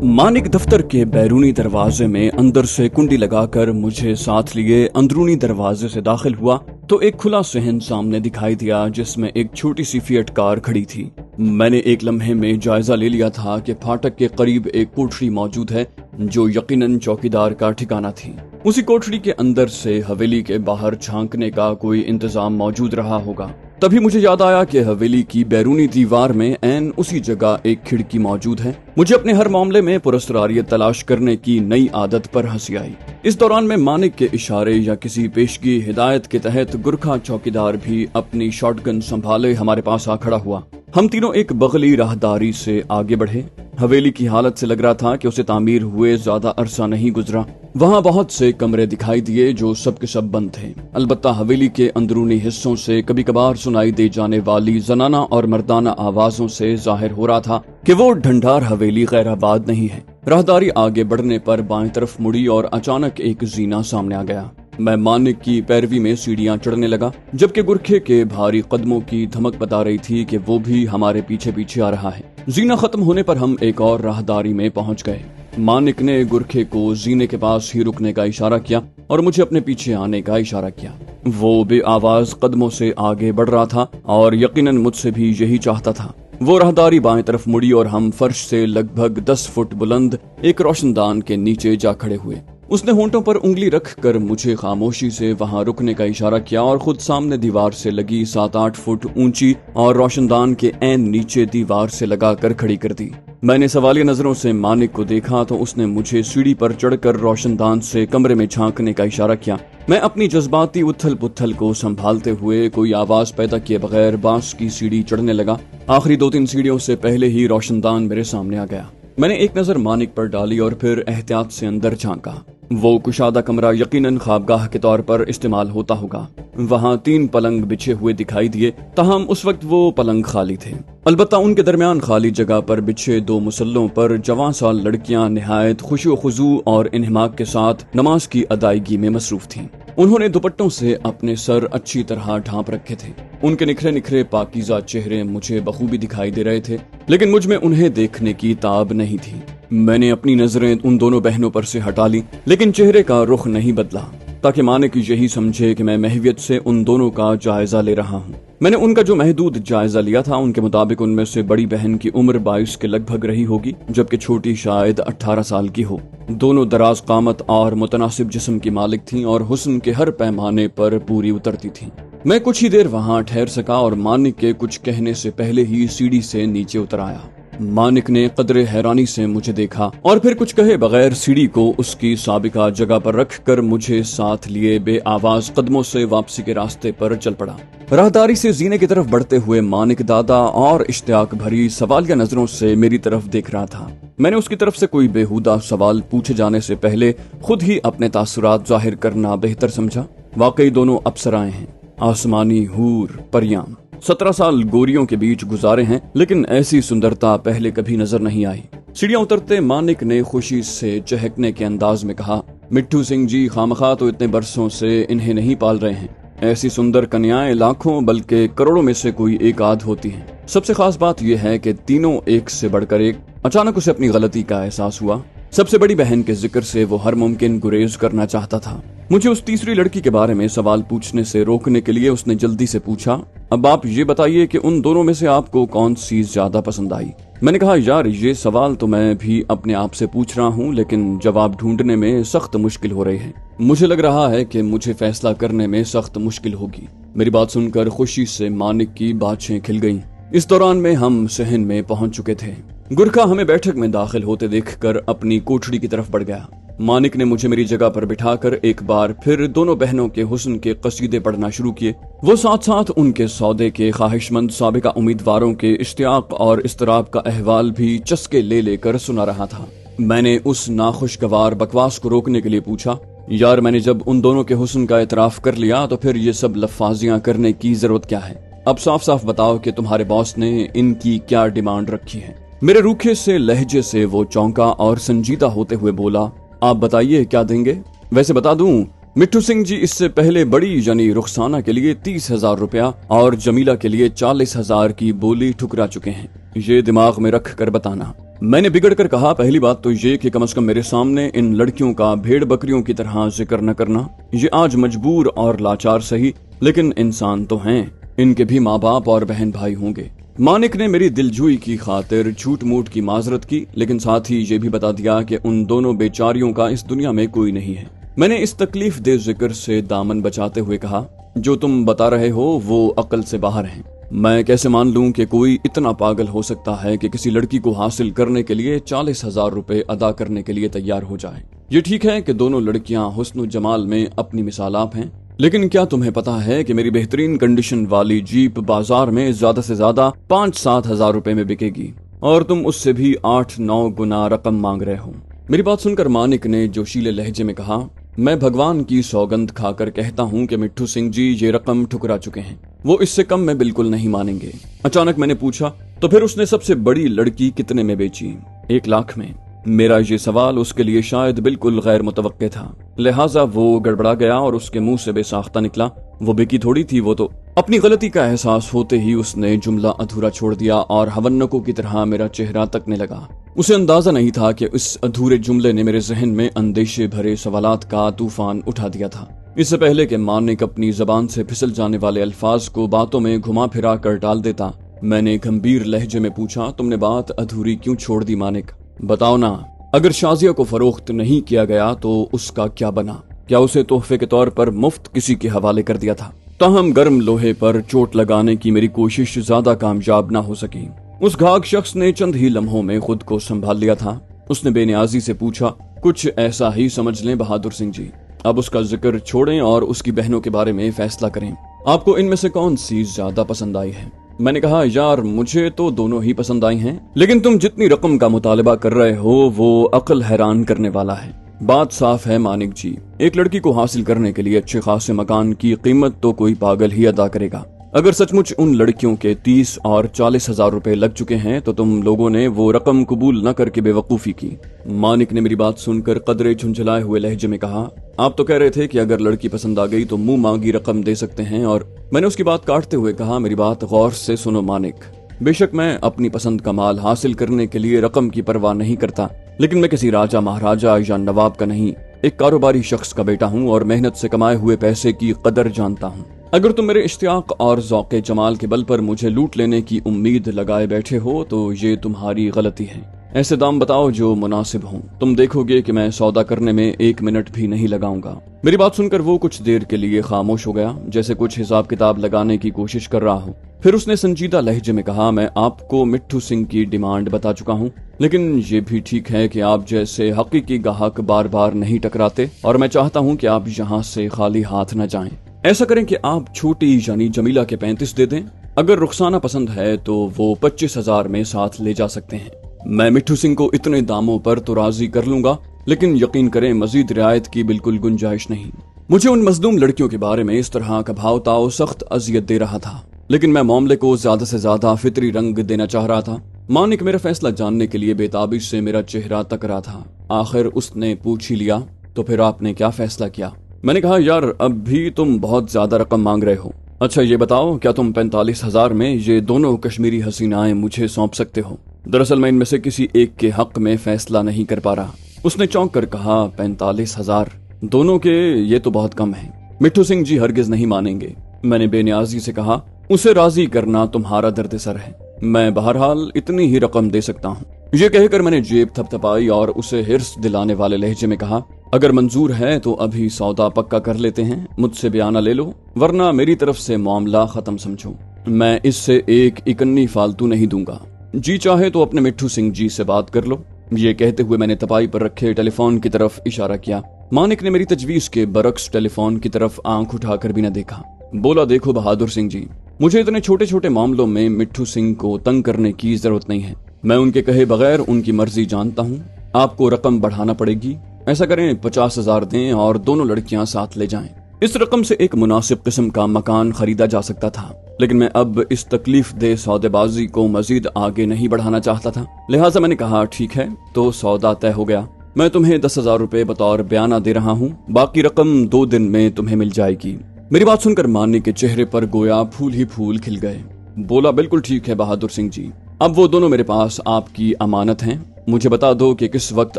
मानिक दफ्तर के बैरूनी दरवाजे में अंदर से कुंडी लगाकर मुझे साथ लिए अंदरूनी दरवाजे से दाखिल हुआ तो एक खुला सहन सामने दिखाई दिया जिसमें एक छोटी सी फिएट कार खड़ी थी। मैंने एक लम्हे में जायजा ले लिया था कि फाटक के करीब एक कोठरी मौजूद है जो यकीनन चौकीदार का ठिकाना थी। उसी कोठरी के अंदर से हवेली के बाहर झांकने का कोई इंतजाम मौजूद रहा होगा। तभी मुझे याद आया कि हवेली की बैरूनी दीवार में ऐन उसी जगह एक खिड़की मौजूद है। मुझे अपने हर मामले में पुरस्कारियत तलाश करने की नई आदत पर हंसी आई। इस दौरान में मानिक के इशारे या किसी पेशगी हिदायत के तहत गुरखा चौकीदार भी अपनी शॉटगन संभाले हमारे पास आ खड़ा हुआ। हम तीनों एक बगली राहदारी से आगे बढ़े। हवेली की हालत से लग रहा था कि उसे तामीर हुए ज्यादा अरसा नहीं गुजरा। वहाँ बहुत से कमरे दिखाई दिए जो सब के सब बंद थे। अलबत्ता हवेली के अंदरूनी हिस्सों से कभी कभार सुनाई दे जाने वाली जनाना और मर्दाना आवाजों से जाहिर हो रहा था कि वो ढंढार हवेली खैराबाद नहीं है। राहदारी आगे बढ़ने पर बाएं तरफ मुड़ी और अचानक एक जीना सामने आ गया। मैं मानिक की पैरवी में सीढ़ियां चढ़ने लगा, जबकि गुरखे के भारी कदमों की धमक बता रही थी कि वो भी हमारे पीछे पीछे आ रहा है। जीना खत्म होने पर हम एक और राहदारी में पहुंच गए। मानिक ने गुरखे को जीने के पास ही रुकने का इशारा किया और मुझे अपने पीछे आने का इशारा किया। वो बेआवाज कदमों से आगे बढ़ रहा था और यकीनन मुझसे भी यही चाहता था। वो राहदारी बाएं तरफ मुड़ी और हम फर्श से लगभग 10 फुट बुलंद एक रोशनदान के नीचे जा खड़े हुए। उसने होंठों पर उंगली रखकर मुझे खामोशी से वहां रुकने का इशारा किया और खुद सामने दीवार से लगी 7-8 फुट ऊंची और रोशनदान के ऐन नीचे दीवार से लगाकर खड़ी कर दी। मैंने सवालिया नजरों से मानिक को देखा तो उसने मुझे सीढ़ी पर चढ़कर रोशनदान से कमरे में झांकने का इशारा किया। मैं अपनी जज्बाती उथल पुथल को संभालते हुए कोई आवाज पैदा किए बगैर बांस की सीढ़ी चढ़ने लगा। आखिरी 2-3 सीढ़ियों से पहले ही रोशनदान मेरे सामने आ गया। मैंने एक नजर मानिक पर डाली और फिर एहतियात से अंदर झांका। वो कुशादा कमरा यकीनन ख्वाबगाह के तौर पर इस्तेमाल होता होगा। वहाँ 3 पलंग बिछे हुए दिखाई दिए, ताहम उस वक्त वो पलंग खाली थे। अलबत्ता उनके दरमियान खाली जगह पर बिछे 2 मुसल्लों पर जवान साल लड़कियां निहायत खुशू खुजू और इन्हिमाक के साथ नमाज की अदायगी में मसरूफ थीं। उन्होंने दुपट्टों से अपने सर अच्छी तरह ढांप रखे थे। उनके निखरे निखरे पाकीज़ा चेहरे मुझे बखूबी दिखाई दे रहे थे, लेकिन मुझ में उन्हें देखने की ताब नहीं थी। मैंने अपनी नजरें उन दोनों बहनों पर से हटा ली, लेकिन चेहरे का रुख नहीं बदला ताकि मानिक यही समझे कि मैं महवियत से उन दोनों का जायजा ले रहा हूँ। मैंने उनका जो महदूद जायजा लिया था उनके मुताबिक उनमें से बड़ी बहन की उम्र 22 के लगभग रही होगी, जबकि छोटी शायद 18 साल की हो। दोनों दराज कामत और मुतनासिब जिस्म की मालिक थीं और हुस्न के हर पैमाने पर पूरी उतरती थीं। मैं कुछ ही देर वहां ठहर सका और मानिक के कुछ कहने से पहले ही सीढ़ी से नीचे उतर आया। मानिक ने कदरे हैरानी से मुझे देखा और फिर कुछ कहे बगैर सीढ़ी को उसकी साबिका जगह पर रखकर मुझे साथ लिए बेआवाज कदमों से वापसी के रास्ते पर चल पड़ा। राहदारी से जीने की तरफ बढ़ते हुए मानिक दादा और इश्तियाक भरी सवालिया नजरों से मेरी तरफ देख रहा था। मैंने उसकी तरफ से कोई बेहुदा सवाल पूछे जाने से पहले खुद ही अपने तासुरात जाहिर करना बेहतर समझा। वाकई दोनों अप्सराएं हैं, आसमानी हूर परियां। 17 साल गोरियों के बीच गुजारे हैं, लेकिन ऐसी सुंदरता पहले कभी नजर नहीं आई। सीढ़ियां उतरते मानिक ने खुशी से चहकने के अंदाज में कहा, मिट्ठू सिंह जी खामखा तो इतने बरसों से इन्हें नहीं पाल रहे हैं। ऐसी सुंदर कन्याएं लाखों बल्कि करोड़ों में से कोई एक आध होती हैं। सबसे खास बात यह है कि तीनों एक से बढ़कर एक। अचानक उसे अपनी गलती का एहसास हुआ। सबसे बड़ी बहन के जिक्र से वो हर मुमकिन गुरेज करना चाहता था। मुझे उस तीसरी लड़की के बारे में सवाल पूछने से रोकने के लिए उसने जल्दी से पूछा, अब आप ये बताइए कि उन दोनों में से आपको कौन सी ज्यादा पसंद आई। मैंने कहा, यार ये सवाल तो मैं भी अपने आप से पूछ रहा हूँ, लेकिन जवाब ढूंढने में सख्त मुश्किल हो रही है। मुझे लग रहा है कि मुझे फैसला करने में सख्त मुश्किल होगी। मेरी बात सुनकर खुशी से मानिक की बातें खिल गईं। इस दौरान में हम सहन में पहुंच चुके थे। गुरखा हमें बैठक में दाखिल होते देखकर अपनी कोठड़ी की तरफ बढ़ गया। मानिक ने मुझे मेरी जगह पर बिठाकर एक बार फिर दोनों बहनों के हुस्न के कसीदे पढ़ना शुरू किए। वो साथ साथ उनके सौदे के ख्वाहिशमंद साबिका उम्मीदवारों के इश्तियाक और इस्तराब का अहवाल भी चस्के ले लेकर सुना रहा था। मैंने उस नाखुशगवार बकवास को रोकने के लिए पूछा, यार मैंने जब उन दोनों के हुस्न का एतराफ कर लिया तो फिर ये सब लफाजियां करने की जरूरत क्या है। अब साफ साफ बताओ कि तुम्हारे बॉस ने इनकी क्या डिमांड रखी है। मेरे रूखे से लहजे से वो चौंका और संजीदा होते हुए बोला, आप बताइए क्या देंगे। वैसे बता दूं, मिट्ठू सिंह जी इससे पहले बड़ी यानी रुखसाना के लिए 30,000 रुपया और जमीला के लिए 40,000 की बोली ठुकरा चुके हैं। ये दिमाग में रख कर बताना। मैंने बिगड़ कर कहा, पहली बात तो ये कि कम से कम मेरे सामने इन लड़कियों का भेड़ बकरियों की तरह जिक्र न करना। ये आज मजबूर और लाचार सही, लेकिन इंसान तो हैं, इनके भी माँ बाप और बहन भाई होंगे। मानिक ने मेरी दिलजोई की खातिर झूठ मूठ की माजरत की, लेकिन साथ ही ये भी बता दिया कि उन दोनों बेचारियों का इस दुनिया में कोई नहीं है। मैंने इस तकलीफ दे जिक्र से दामन बचाते हुए कहा, जो तुम बता रहे हो वो अक्ल से बाहर है। मैं कैसे मान लूं कि कोई इतना पागल हो सकता है कि किसी लड़की को हासिल करने के लिए 40,000 रुपए अदा करने के लिए तैयार हो जाए। ये ठीक है कि दोनों लड़कियां हुस्न जमाल में अपनी मिसाल आप हैं, लेकिन क्या तुम्हें पता है कि मेरी बेहतरीन कंडीशन वाली जीप बाजार में ज्यादा से ज्यादा 5-7 हजार रुपए में बिकेगी और तुम उससे भी 8-9 गुना रकम मांग रहे हो। मेरी बात सुनकर मानिक ने जोशीले लहजे में कहा, मैं भगवान की सौगंध खाकर कहता हूँ कि मिट्ठू सिंह जी ये रकम ठुकरा चुके हैं, वो इससे कम में बिल्कुल नहीं मानेंगे। अचानक मैंने पूछा, तो फिर उसने सबसे बड़ी लड़की कितने में बेची? 1 लाख में। मेरा ये सवाल उसके लिए शायद बिल्कुल गैर मुतवक्के था, लिहाजा वो गड़बड़ा गया और उसके मुंह से बेसाख्ता निकला, वो बिकी थोड़ी थी, वो तो। अपनी गलती का एहसास होते ही उसने जुमला अधूरा छोड़ दिया और हवन्नकों की तरह मेरा चेहरा तकने लगा। उसे अंदाजा नहीं था कि इस अधूरे जुमले ने मेरे जहन में अंदेशे भरे सवालात का तूफान उठा दिया था। इससे पहले कि मानिक अपनी जबान से फिसल जाने वाले अल्फाज को बातों में घुमा फिरा कर टाल देता, मैंने गंभीर लहजे में पूछा, तुमने बात अधूरी क्यों छोड़ दी मानिक? बताओ ना, अगर शाजिया को फरोख्त नहीं किया गया तो उसका क्या बना? क्या उसे तोहफे के तौर पर मुफ्त किसी के हवाले कर दिया था? ताहम गर्म लोहे पर चोट लगाने की मेरी कोशिश ज्यादा कामयाब न हो सकी। उस घाघ शख्स ने चंद ही लम्हों में खुद को संभाल लिया था। उसने बेनियाजी से पूछा, कुछ ऐसा ही समझ लें बहादुर सिंह जी, अब उसका जिक्र छोड़ें और उसकी बहनों के बारे में फैसला करें। आपको इनमें से कौन सी ज्यादा पसंद आई है? मैंने कहा, यार मुझे तो दोनों ही पसंद आई हैं, लेकिन तुम जितनी रकम का मुतालबा कर रहे हो वो अक्ल हैरान करने वाला है। बात साफ है मानिक जी, एक लड़की को हासिल करने के लिए अच्छे खासे मकान की कीमत तो कोई पागल ही अदा करेगा। अगर सचमुच उन लड़कियों के 30 और 40 हजार रुपए लग चुके हैं तो तुम लोगों ने वो रकम कबूल न करके बेवकूफी की। मानिक ने मेरी बात सुनकर कदरे झुंझलाए हुए लहजे में कहा, आप तो कह रहे थे कि अगर लड़की पसंद आ गई तो मुंह मांगी रकम दे सकते हैं। और मैंने उसकी बात काटते हुए कहा, मेरी बात गौर से सुनो मानिक, बेशक मैं अपनी पसंद का माल हासिल करने के लिए रकम की परवाह नहीं करता, लेकिन मैं किसी राजा महाराजा या नवाब का नहीं, एक कारोबारी शख्स का बेटा हूँ और मेहनत से कमाए हुए पैसे की कदर जानता हूँ। अगर तुम मेरे इश्तियाक और ज़ौक़े जमाल के बल पर मुझे लूट लेने की उम्मीद लगाए बैठे हो तो ये तुम्हारी गलती है। ऐसे दाम बताओ जो मुनासिब हों, तुम देखोगे कि मैं सौदा करने में 1 मिनट भी नहीं लगाऊंगा। मेरी बात सुनकर वो कुछ देर के लिए खामोश हो गया, जैसे कुछ हिसाब किताब लगाने की कोशिश कर रहा हो। फिर उसने संजीदा लहजे में कहा, मैं आपको मिट्ठू सिंह की डिमांड बता चुका हूँ, लेकिन ये भी ठीक है कि आप जैसे हकीकी गाहक बार बार नहीं टकराते और मैं चाहता हूँ कि आप यहाँ से खाली हाथ न जाएं। ऐसा करें कि आप छोटी यानी जमीला के 35 दे दें। अगर रुखसाना पसंद है तो वो 25,000 में साथ ले जा सकते हैं। मैं मिट्ठू सिंह को इतने दामों पर तो राजी कर लूंगा, लेकिन यकीन करें मजीद रियायत की बिल्कुल गुंजाइश नहीं। मुझे उन मजलूम लड़कियों के बारे में इस तरह का भाव ताव सख्त अजियत दे रहा था, लेकिन मैं मामले को ज्यादा से ज्यादा फितरी रंग देना चाह रहा था। मानिक मेरा फैसला जानने के लिए बेताबी से मेरा चेहरा तक रहा था। आखिर उसने पूछ ही लिया, तो फिर आपने क्या फैसला किया? मैंने कहा, यार अब भी तुम बहुत ज्यादा रकम मांग रहे हो। अच्छा ये बताओ, क्या तुम 45,000 में ये दोनों कश्मीरी हसीनाएं मुझे सौंप सकते हो? दरअसल मैं इनमें से किसी एक के हक में फैसला नहीं कर पा रहा। उसने चौंक कर कहा, 45,000 दोनों के? ये तो बहुत कम है। मिट्ठू सिंह जी हरगिज नहीं मानेंगे। मैंने बेनियाजी से कहा, उसे राजी करना तुम्हारा दर्द-ए-सर है, मैं बहरहाल इतनी ही रकम दे सकता हूँ। ये कहकर मैंने जेब थपथपाई और उसे हिर्स दिलाने वाले लहजे में कहा, अगर मंजूर है तो अभी सौदा पक्का कर लेते हैं, मुझसे बयाना ले लो, वरना मेरी तरफ से मामला खत्म समझो। मैं इससे 1 इकन्नी फालतू नहीं दूंगा। जी चाहे तो अपने मिट्ठू सिंह जी से बात कर लो। ये कहते हुए मैंने तपाई पर रखे टेलीफोन की तरफ इशारा किया। मानिक ने मेरी तजवीज के बरक्स टेलीफोन की तरफ आंख उठाकर भी न देखा। बोला, देखो बहादुर सिंह जी, मुझे इतने छोटे छोटे मामलों में मिट्ठू सिंह को तंग करने की जरूरत नहीं है। मैं उनके कहे बगैर उनकी मर्जी जानता हूँ। आपको रकम बढ़ाना पड़ेगी। ऐसा करें 50,000 दें और दोनों लड़कियां साथ ले जाएं। इस रकम से एक मुनासिब किस्म का मकान खरीदा जा सकता था, लेकिन मैं अब इस तकलीफ दे सौदेबाजी को मजीद आगे नहीं बढ़ाना चाहता था। लिहाजा मैंने कहा, ठीक है तो सौदा तय हो गया। मैं तुम्हें 10,000 रुपए बतौर बयाना दे रहा हूँ, बाकी रकम 2 दिन में तुम्हें मिल जाएगी। मेरी बात सुनकर मानिक के चेहरे पर गोया फूल ही फूल खिल गए। बोला, बिल्कुल ठीक है बहादुर सिंह जी, अब वो दोनों मेरे पास आपकी अमानत हैं, मुझे बता दो कि किस वक्त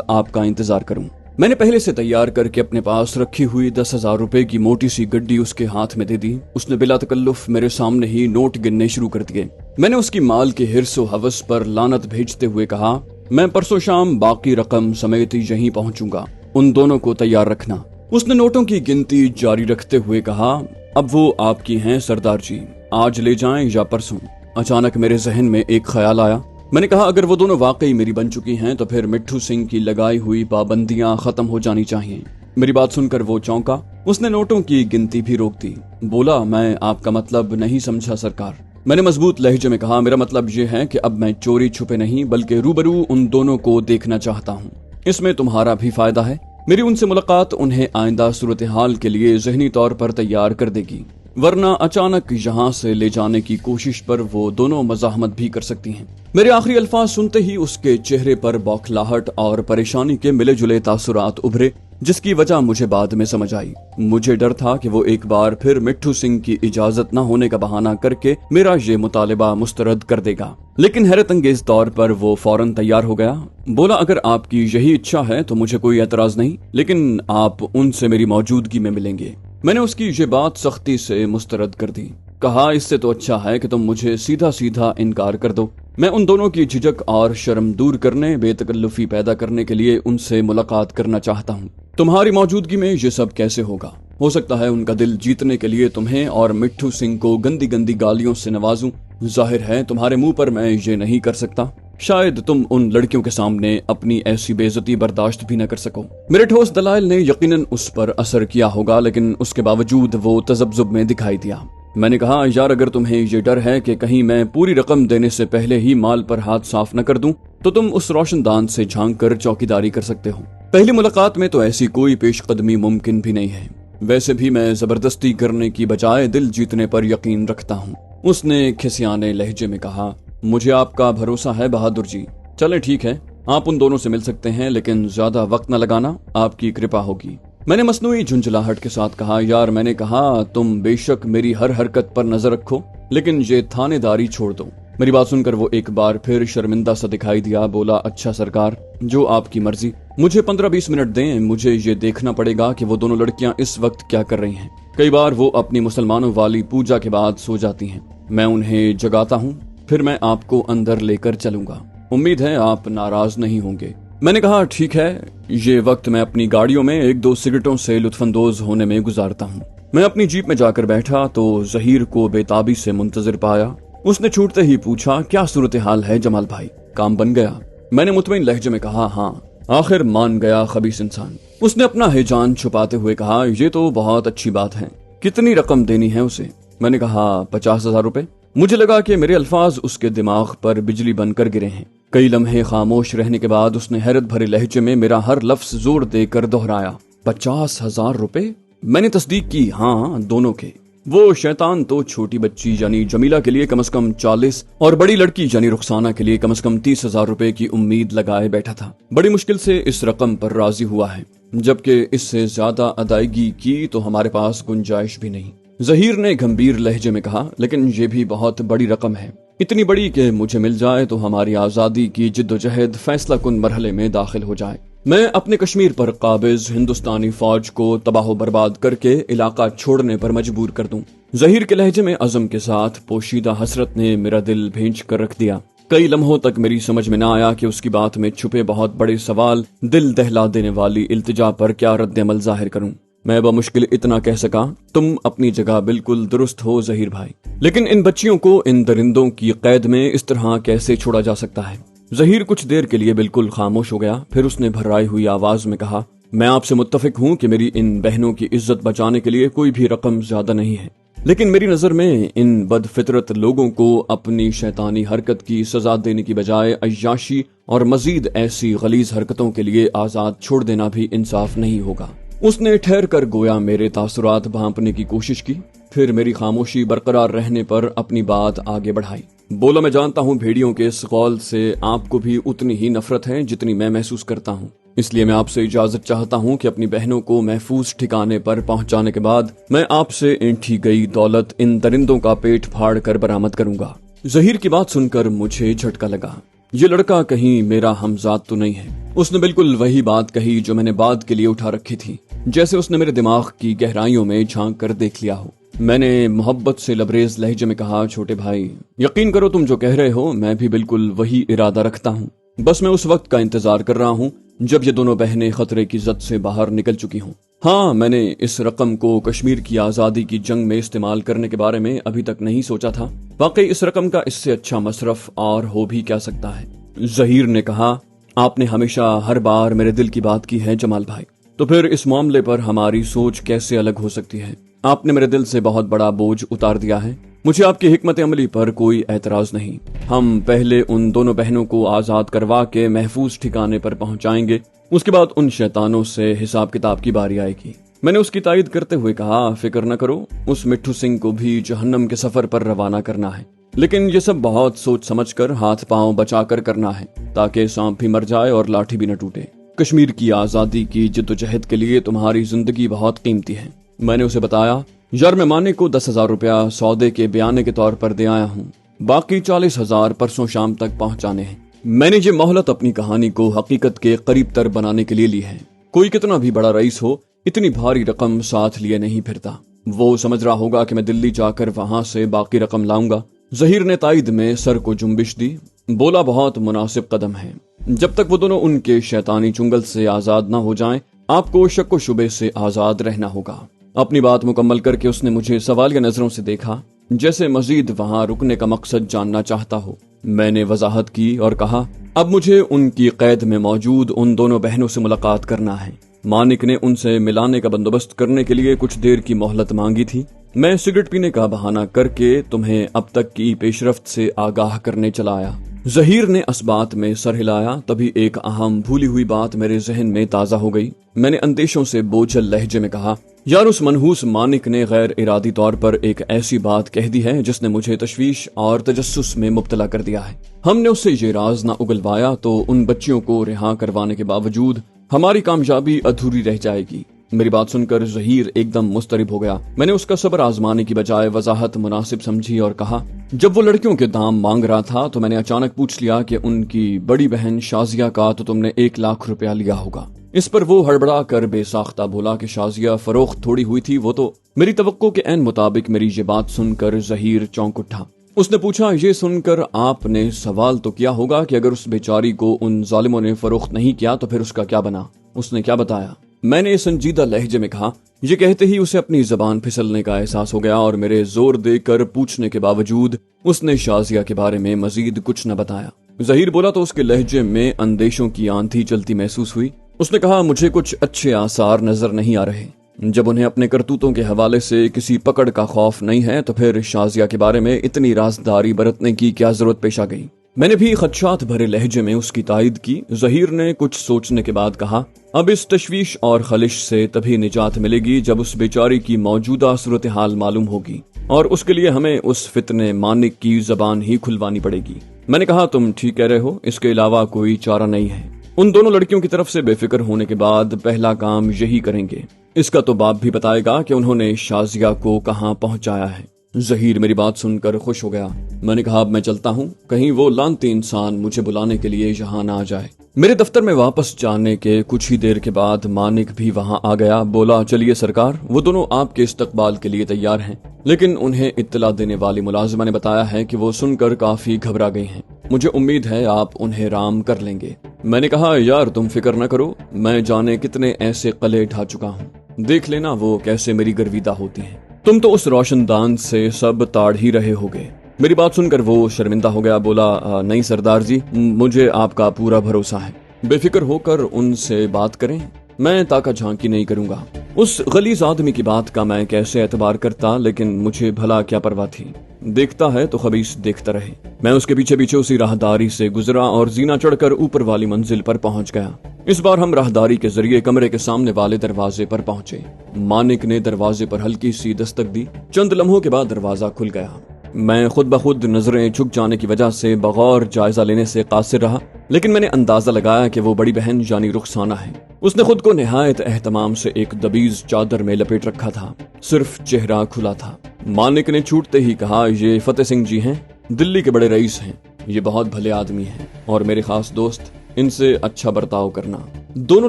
आपका इंतजार करूं। मैंने पहले से तैयार करके अपने पास रखी हुई 10,000 रुपए की मोटी सी गड्डी उसके हाथ में दे दी। उसने बिला तकल्लुफ मेरे सामने ही नोट गिनने शुरू कर दिए। मैंने उसकी माल के हिर्स व हवस पर लानत भेजते हुए कहा, मैं परसों शाम बाकी रकम समेत यहीं पहुंचूंगा, उन दोनों को तैयार रखना। उसने नोटों की गिनती जारी रखते हुए कहा, अब वो आपकी हैं सरदार जी, आज ले जाएं या परसों। अचानक मेरे जहन में एक ख्याल आया। मैंने कहा, अगर वो दोनों वाकई मेरी बन चुकी हैं तो फिर मिट्ठू सिंह की लगाई हुई पाबंदियां खत्म हो जानी चाहिए। मेरी बात सुनकर वो चौंका। उसने नोटों की गिनती भी रोक दी। बोला, मैं आपका मतलब नहीं समझा सरकार। मैंने मजबूत लहजे में कहा, मेरा मतलब ये है कि अब मैं चोरी छुपे नहीं बल्कि रूबरू उन दोनों को देखना चाहता हूँ। इसमें तुम्हारा भी फायदा है। मेरी उनसे मुलाकात उन्हें आइंदा सूरत हाल के लिए जहनी तौर पर तैयार कर देगी, वरना अचानक यहाँ से ले जाने की कोशिश पर वो दोनों मज़ाहमत भी कर सकती हैं। मेरे आखिरी अल्फाज सुनते ही उसके चेहरे पर बौखलाहट और परेशानी के मिले जुले तासुरात उभरे, जिसकी वजह मुझे बाद में समझ आई। मुझे डर था कि वो एक बार फिर मिट्ठू सिंह की इजाजत न होने का बहाना करके मेरा ये मुतालिबा मुस्तरद कर देगा, लेकिन हैरत अंगेज तौर पर वो फौरन तैयार हो गया। बोला, अगर आपकी यही इच्छा है तो मुझे कोई एतराज नहीं, लेकिन आप उनसे मेरी मौजूदगी में मिलेंगे। मैंने उसकी ये बात सख्ती से मुस्तरद कर दी। कहा, इससे तो अच्छा है कि तुम मुझे सीधा सीधा इनकार कर दो। मैं उन दोनों की झिझक और शर्म दूर करने, बेतकल्लुफी पैदा करने के लिए उनसे मुलाकात करना चाहता हूँ। तुम्हारी मौजूदगी में ये सब कैसे होगा? हो सकता है उनका दिल जीतने के लिए तुम्हें और मिट्ठू सिंह को गंदी गंदी गालियों से नवाजूं। जाहिर है तुम्हारे मुंह पर मैं ये नहीं कर सकता। शायद तुम उन लड़कियों के सामने अपनी ऐसी बेइज्जती बर्दाश्त भी न कर सको। मेरे ठोस दलाइल ने यकीनन उस पर असर किया होगा, लेकिन उसके बावजूद वो तजब्जुब में दिखाई दिया। मैंने कहा, यार अगर तुम्हें ये डर है कि कहीं मैं पूरी रकम देने से पहले ही माल पर हाथ साफ न कर दूं, तो तुम उस रोशनदान से झांक कर चौकीदारी कर सकते हो। पहली मुलाकात में तो ऐसी कोई पेशकदमी मुमकिन भी नहीं है। वैसे भी मैं जबरदस्ती करने की बजाय दिल जीतने पर यकीन रखता हूँ। उसने खिसियाने लहजे में कहा, मुझे आपका भरोसा है बहादुर जी। चले ठीक है, आप उन दोनों से मिल सकते हैं, लेकिन ज्यादा वक्त न लगाना, आपकी कृपा होगी। मैंने मसनूई झुंझलाहट के साथ कहा, यार मैंने कहा तुम बेशक मेरी हर हरकत पर नजर रखो, लेकिन ये थानेदारी छोड़ दो। मेरी बात सुनकर वो एक बार फिर शर्मिंदा सा दिखाई दिया। बोला, अच्छा सरकार, जो आपकी मर्जी। मुझे 15-20 मिनट दें, मुझे ये देखना पड़ेगा कि वो दोनों लड़कियां इस वक्त क्या कर रही हैं। कई बार वो अपनी मुसलमानों वाली पूजा के बाद सो जाती हैं। मैं उन्हें जगाता हूँ, फिर मैं आपको अंदर लेकर चलूंगा। उम्मीद है आप नाराज नहीं होंगे। मैंने कहा, ठीक है। ये वक्त मैं अपनी गाड़ियों में 1-2 सिगरेटों से लुत्फानंदोज होने में गुजारता हूँ। मैं अपनी जीप में जाकर बैठा तो जहीर को बेताबी से मुंतजिर पाया। उसने छूटते ही पूछा, क्या सूरत हाल है जमाल भाई, काम बन गया? मैंने मुतमईन लहजे में कहा, हाँ, आखिर मान गया खबीस इंसान। उसने अपना हिजान छुपाते हुए कहा, ये तो बहुत अच्छी बात है। कितनी रकम देनी है उसे? मैंने कहा, 50,000 रुपए। मुझे लगा कि मेरे अल्फाज उसके दिमाग पर बिजली बनकर गिरे हैं। कई लम्हे खामोश रहने के बाद उसने हैरत भरे लहजे में मेरा हर लफ्ज जोर देकर दोहराया, 50,000 रुपए? मैंने तस्दीक की, हाँ, दोनों के। वो शैतान तो छोटी बच्ची यानी जमीला के लिए कम से कम 40 और बड़ी लड़की यानी रुखसाना के लिए कम से कम 30,000 रुपए की उम्मीद लगाए बैठा था। बड़ी मुश्किल से इस रकम पर राजी हुआ है, जबकि इससे ज्यादा अदायगी की तो हमारे पास गुंजाइश भी नहीं। जहीर ने गंभीर लहजे में कहा, लेकिन ये भी बहुत बड़ी रकम है, इतनी बड़ी कि मुझे मिल जाए तो हमारी आजादी की जिद्दोजहद फैसला कुन मरहले में दाखिल हो जाए। मैं अपने कश्मीर पर काबिज हिंदुस्तानी फौज को तबाह बर्बाद करके इलाका छोड़ने पर मजबूर कर दूं। जहीर के लहजे में अज़म के साथ पोशीदा हसरत ने मेरा दिल भेंच कर रख दिया। कई लम्हों तक मेरी समझ में न आया कि उसकी बात में छुपे बहुत बड़े सवाल, दिल दहला देने वाली इल्तिजा पर क्या रद्द-ए-अमल जाहिर करूं। मैं बमुश्किल इतना कह सका, तुम अपनी जगह बिल्कुल दुरुस्त हो जहीर भाई, लेकिन इन बच्चियों को इन दरिंदों की कैद में इस तरह कैसे छोड़ा जा सकता है? जहीर कुछ देर के लिए बिल्कुल खामोश हो गया, फिर उसने भर्राई हुई आवाज में कहा, मैं आपसे मुत्तफिक हूँ कि मेरी इन बहनों की इज्जत बचाने के लिए कोई भी रकम ज्यादा नहीं है, लेकिन मेरी नजर में इन बदफितरत लोगों को अपनी शैतानी हरकत की सजा देने की बजाय अय्याशी और मजीद ऐसी गलीज हरकतों के लिए आजाद छोड़ देना भी इंसाफ नहीं होगा। उसने ठहर कर गोया मेरे तासुरात भांपने की कोशिश की, फिर मेरी खामोशी बरकरार रहने पर अपनी बात आगे बढ़ाई। बोला, मैं जानता हूँ भेड़ियों के इस कौल से आपको भी उतनी ही नफरत है जितनी मैं महसूस करता हूँ, इसलिए मैं आपसे इजाजत चाहता हूँ कि अपनी बहनों को महफूज ठिकाने पर पहुँचाने के बाद मैं आपसे ऐंठी गई दौलत इन दरिंदों का पेट फाड़ कर बरामद करूंगा। ज़हीर की बात सुनकर मुझे झटका लगा। ये लड़का कहीं मेरा हमजाद तो नहीं है। उसने बिल्कुल वही बात कही जो मैंने बात के लिए उठा रखी थी, जैसे उसने मेरे दिमाग की गहराइयों में झांक कर देख लिया हो। मैंने मोहब्बत से लबरेज लहजे में कहा, छोटे भाई, यकीन करो तुम जो कह रहे हो मैं भी बिल्कुल वही इरादा रखता हूँ। बस मैं उस वक्त का इंतजार कर रहा हूँ जब ये दोनों बहनें खतरे की जद से बाहर निकल चुकी हों। हाँ, मैंने इस रकम को कश्मीर की आजादी की जंग में इस्तेमाल करने के बारे में अभी तक नहीं सोचा था। वाकई इस रकम का इससे अच्छा मसरफ और हो भी क्या सकता है। ज़हीर ने कहा, आपने हमेशा हर बार मेरे दिल की बात की है जमाल भाई, तो फिर इस मामले पर हमारी सोच कैसे अलग हो सकती है। आपने मेरे दिल से बहुत बड़ा बोझ उतार दिया है। मुझे आपकी हिकमत अमली पर कोई एतराज नहीं। हम पहले उन दोनों बहनों को आजाद करवा के महफूज ठिकाने पर पहुंचाएंगे, उसके बाद उन शैतानों से हिसाब किताब की बारी आएगी। मैंने उसकी तायद करते हुए कहा, फिक्र न करो, उस मिट्ठू सिंह को भी जहन्नम के सफर पर रवाना करना है, लेकिन ये सब बहुत सोच समझकर हाथ पांव बचाकर करना है, ताकि सांप भी मर जाए और लाठी भी न टूटे। कश्मीर की आजादी की जिद्दोजहद के लिए तुम्हारी जिंदगी बहुत कीमती है। मैंने उसे बताया, यार मैं माने को 10,000 रुपया सौदे के बयाने के तौर पर दे आया हूँ, बाकी 40,000 परसों शाम तक पहुँचाने हैं। मैंने ये मोहलत अपनी कहानी को हकीकत के करीब तर बनाने के लिए ली है। कोई कितना भी बड़ा रईस हो, इतनी भारी रकम साथ लिए नहीं फिरता। वो समझ रहा होगा कि मैं दिल्ली जाकर वहां से बाकी रकम लाऊंगा। ज़हीर ने तायद में सर को जुम्बिश दी, बोला, बहुत मुनासिब कदम है। जब तक वो दोनों उनके शैतानी चुंगल से आजाद ना हो जाएं, आपको शक व शुबे से आजाद रहना होगा। अपनी बात मुकम्मल करके उसने मुझे सवालिया नजरों से देखा, जैसे मजीद वहां रुकने का मकसद जानना चाहता हो। मैंने वजाहत की और कहा, अब मुझे उनकी कैद में मौजूद उन दोनों बहनों से मुलाकात करना है। मानिक ने उनसे मिलाने का बंदोबस्त करने के लिए कुछ देर की मोहलत मांगी थी। मैं सिगरेट पीने का बहाना करके तुम्हें अब तक की पेशरफ्त से आगाह करने चला आया। ज़हीर ने इस बात में सर हिलाया, तभी एक अहम भूली हुई बात मेरे जहन में ताजा हो गई। मैंने अंदेशों से बोझल लहजे में कहा, यार उस मनहूस मानिक ने गैर इरादी तौर पर एक ऐसी बात कह दी है जिसने मुझे तशवीश और तजस्सुस में मुब्तला कर दिया है। हमने उससे ये राज न उगलवाया तो उन बच्चियों को रिहा करवाने के बावजूद हमारी कामयाबी अधूरी रह जाएगी। मेरी बात सुनकर ज़हीर एकदम मुस्तरिब हो गया। मैंने उसका सब्र आजमाने की बजाय वजाहत मुनासिब समझी और कहा, जब वो लड़कियों के दाम मांग रहा था तो मैंने अचानक पूछ लिया कि उनकी बड़ी बहन शाजिया का तो तुमने 1 लाख रुपया लिया होगा। इस पर वो हड़बड़ा कर बेसाख्ता बोला कि शाजिया फरोख्त थोड़ी हुई थी, वो तो। मेरी तवक्को के ऐन मुताबिक मेरी ये बात सुनकर ज़हीर चौंक उठा। उसने पूछा, ये सुनकर आपने सवाल तो किया होगा कि अगर उस बेचारी को उन जालिमों ने फरोख्त नहीं किया तो फिर उसका क्या बना? उसने क्या बताया? मैंने संजीदा लहजे में कहा। ये कहते ही उसे अपनी जबान फिसलने का एहसास हो गया और मेरे जोर देकर पूछने के बावजूद उसने शाजिया के बारे में मजीद कुछ न बताया। ज़हीर बोला तो उसके लहजे में अंदेशों की आंधी चलती महसूस हुई। उसने कहा, मुझे कुछ अच्छे आसार नजर नहीं आ रहे। जब उन्हें अपने करतूतों के हवाले से किसी पकड़ का खौफ नहीं है तो फिर शाजिया के बारे में इतनी राजदारी बरतने की क्या जरूरत पेश आ गई? मैंने भी खदशात भरे लहजे में उसकी तायद की। ज़हीर ने कुछ सोचने के बाद कहा, अब इस तशवीश और खलिश से तभी निजात मिलेगी जब उस बेचारी की मौजूदा सूरत हाल मालूम होगी, और उसके लिए हमें उस फितने मानिक की जबान ही खुलवानी पड़ेगी। मैंने कहा, तुम ठीक कह रहे हो, इसके अलावा कोई चारा नहीं है। उन दोनों लड़कियों की तरफ से बेफिक्र होने के बाद पहला काम यही करेंगे। इसका तो बाप भी बताएगा कि उन्होंने शाजिया को कहाँ पहुंचाया है। ज़हीर मेरी बात सुनकर खुश हो गया। मैंने कहा, अब मैं चलता हूँ, कहीं वो लानती इंसान मुझे बुलाने के लिए यहाँ ना आ जाए। मेरे दफ्तर में वापस जाने के कुछ ही देर के बाद मानिक भी वहाँ आ गया। बोला, चलिए सरकार, वो दोनों आपके इस्तकबाल के लिए तैयार हैं, लेकिन उन्हें इत्तला देने वाली मुलाजिमा ने बताया है कि वो सुनकर काफी घबरा गई हैं। मुझे उम्मीद है आप उन्हें राम कर लेंगे। मैंने कहा, यार तुम फिक्र न करो, मैं जाने कितने ऐसे कले ढा चुका हूँ, देख लेना वो कैसे मेरी गर्विदा होती हैं। तुम तो उस रोशनदान से सब ताड़ ही रहे होगे। मेरी बात सुनकर वो शर्मिंदा हो गया। बोला, नहीं सरदार जी, मुझे आपका पूरा भरोसा है, बेफिक्र होकर उनसे बात करें, मैं ताका झांकी नहीं करूंगा। उस गलीज आदमी की बात का मैं कैसे एतबार करता, लेकिन मुझे भला क्या परवाह थी। देखता है तो खबीस देखता रहे। मैं उसके पीछे पीछे उसी राहदारी से गुजरा और जीना चढ़कर ऊपर वाली मंजिल पर पहुंच गया। इस बार हम राहदारी के जरिए कमरे के सामने वाले दरवाजे पर पहुंचे। मानिक ने दरवाजे पर हल्की सी दस्तक दी। चंद लम्हों के बाद दरवाजा खुल गया। मैं खुद ब खुद नजरें झुक जाने की वजह से बगौर जायजा लेने से कासिर रहा, लेकिन मैंने अंदाजा लगाया कि वो बड़ी बहन यानी रुखसाना है। उसने खुद को निहायत एहतमाम से एक दबीज चादर में लपेट रखा था, सिर्फ चेहरा खुला था। मानिक ने छूटते ही कहा, ये फतेह सिंह जी हैं, دلی کے بڑے رئیس ہیں، یہ بہت بھلے آدمی ہیں اور میرے خاص دوست، ان سے اچھا برتاؤ کرنا۔ دونوں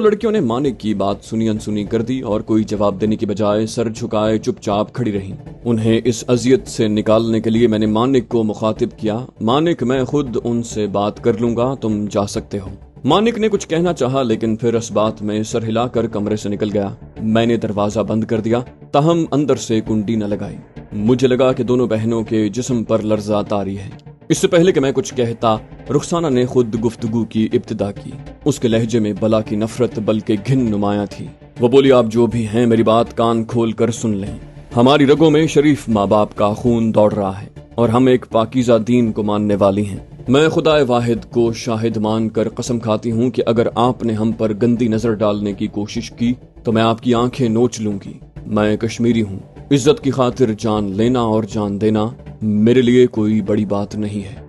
لڑکیوں نے مانک کی بات سنی انسنی کر دی اور کوئی جواب دینے کی بجائے سر جھکائے چپ چاپ کھڑی رہیں۔ انہیں اس اذیت سے نکالنے کے لیے میں نے مانک کو مخاطب کیا، مانک میں خود ان سے بات کر لوں گا، تم جا سکتے ہو۔ مانک نے کچھ کہنا چاہا لیکن پھر اس بات میں سر ہلا کر کمرے سے نکل گیا۔ میں نے دروازہ بند کر دیا، تاہم اندر سے کنڈی نہ لگائی۔ مجھے لگا کہ دونوں بہنوں کے جسم پر لرزہ طاری ہے۔ اس سے پہلے کہ میں کچھ کہتا، رخسانہ نے خود گفتگو کی ابتدا کی۔ اس کے لہجے میں بلا کی نفرت بلکہ گھن نمایاں تھی۔ وہ بولی، آپ جو بھی ہیں میری بات کان کھول کر سن لیں۔ ہماری رگوں میں شریف ماں باپ کا خون دوڑ رہا ہے اور ہم ایک پاکیزہ دین کو ماننے والی ہیں۔ میں خدا واحد کو شاہد مان کر قسم کھاتی ہوں کہ اگر آپ نے ہم پر گندی نظر ڈالنے کی کوشش کی تو میں آپ کی آنکھیں نوچ لوں گی۔ میں کشمیری ہوں، عزت کی خاطر جان لینا اور جان دینا میرے لیے کوئی بڑی بات نہیں ہے۔